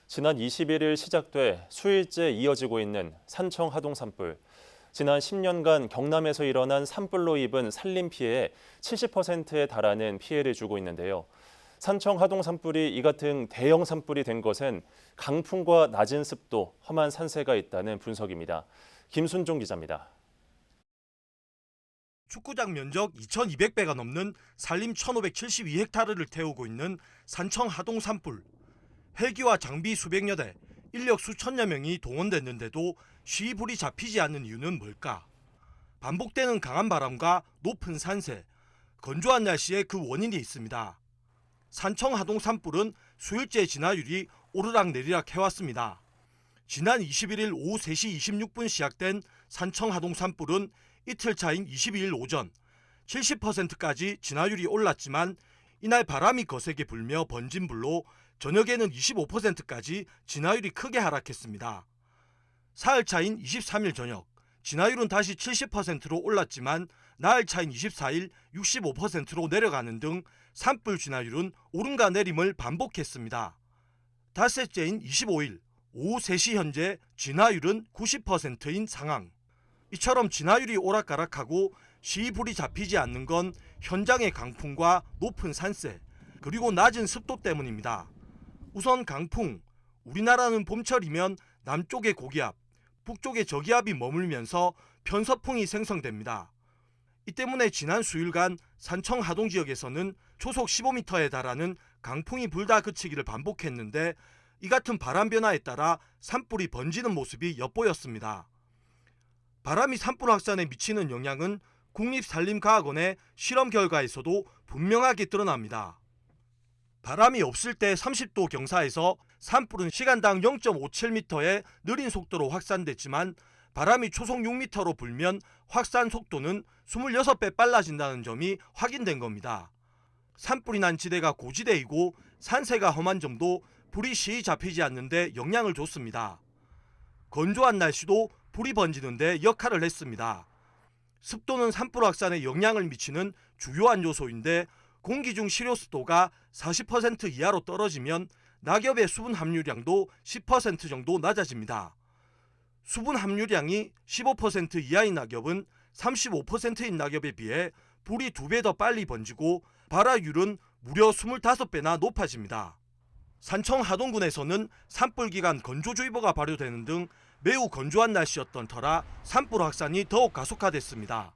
지난 21일 시작돼 수일째 이어지고 있는 산청 하동 산불. 지난 10년간 경남에서 일어난 산불로 입은 산림 피해의 70%에 달하는 피해를 주고 있는데요. 산청 하동 산불이 이 같은 대형 산불이 된 것은 강풍과 낮은 습도, 험한 산세가 있다는 분석입니다. 김순종 기자입니다. 축구장 면적 2,200배가 넘는 산림 1,572헥타르를 태우고 있는 산청 하동 산불. 헬기와 장비 수백여 대, 인력 수천여 명이 동원됐는데도 쉬이 불이 잡히지 않는 이유는 뭘까? 반복되는 강한 바람과 높은 산세, 건조한 날씨에 그 원인이 있습니다. 산청 하동 산불은 수일째 진화율이 오르락내리락 해왔습니다. 지난 21일 오후 3시 26분 시작된 산청 하동 산불은 이틀 차인 22일 오전 70%까지 진화율이 올랐지만 이날 바람이 거세게 불며 번진 불로 저녁에는 25%까지 진화율이 크게 하락했습니다. 사흘 차인 23일 저녁 진화율은 다시 70%로 올랐지만 나흘 차인 24일 65%로 내려가는 등 산불 진화율은 오름과 내림을 반복했습니다. 닷새째인 25일 오후 3시 현재 진화율은 90%인 상황. 이처럼 진화율이 오락가락하고 쉬이 불이 잡히지 않는 건 현장의 강풍과 높은 산세, 그리고 낮은 습도 때문입니다. 우선 강풍, 우리나라는 봄철이면 남쪽의 고기압, 북쪽의 저기압이 머물면서 편서풍이 생성됩니다. 이 때문에 지난 수일간 산청 하동 지역에서는 초속 15m에 달하는 강풍이 불다 그치기를 반복했는데 이 같은 바람 변화에 따라 산불이 번지는 모습이 엿보였습니다. 바람이 산불 확산에 미치는 영향은 국립산림과학원의 실험 결과에서도 분명하게 드러납니다. 바람이 없을 때 30도 경사에서 산불은 시간당 0.57m의 느린 속도로 확산됐지만 바람이 초속 6m로 불면 확산 속도는 26배 빨라진다는 점이 확인된 겁니다. 산불이 난 지대가 고지대이고 산세가 험한 점도 불이 쉬이 잡히지 않는데 영향을 줬습니다. 건조한 날씨도 불이 번지는데 역할을 했습니다. 습도는 산불 확산에 영향을 미치는 주요한 요소인데 공기 중 실효 습도가 40% 이하로 떨어지면 낙엽의 수분 함유량도 10% 정도 낮아집니다. 수분 함유량이 15% 이하인 낙엽은 35%인 낙엽에 비해 불이 2배 더 빨리 번지고 발화율은 무려 25배나 높아집니다. 산청 하동군에서는 산불 기간 건조주의보가 발효되는 등 매우 건조한 날씨였던 터라 산불 확산이 더욱 가속화됐습니다.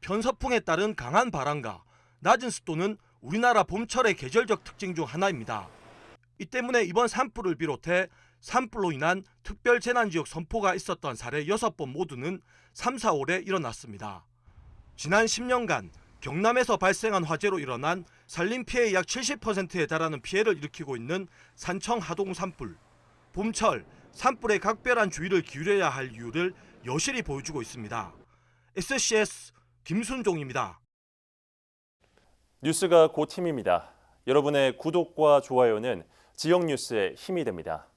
편서풍에 따른 강한 바람과 낮은 습도는 우리나라 봄철의 계절적 특징 중 하나입니다. 이 때문에 이번 산불을 비롯해 산불로 인한 특별재난지역 선포가 있었던 사례 6번 모두는 3, 4월에 일어났습니다. 지난 10년간 경남에서 발생한 화재로 일어난 산림 피해의 약 70%에 달하는 피해를 일으키고 있는 산청 하동 산불. 봄철 산불에 각별한 주의를 기울여야 할 이유를 여실히 보여주고 있습니다. SCS 김순종입니다. 뉴스가 곧 힘입니다. 여러분의 구독과 좋아요는 지역 뉴스의 힘이 됩니다.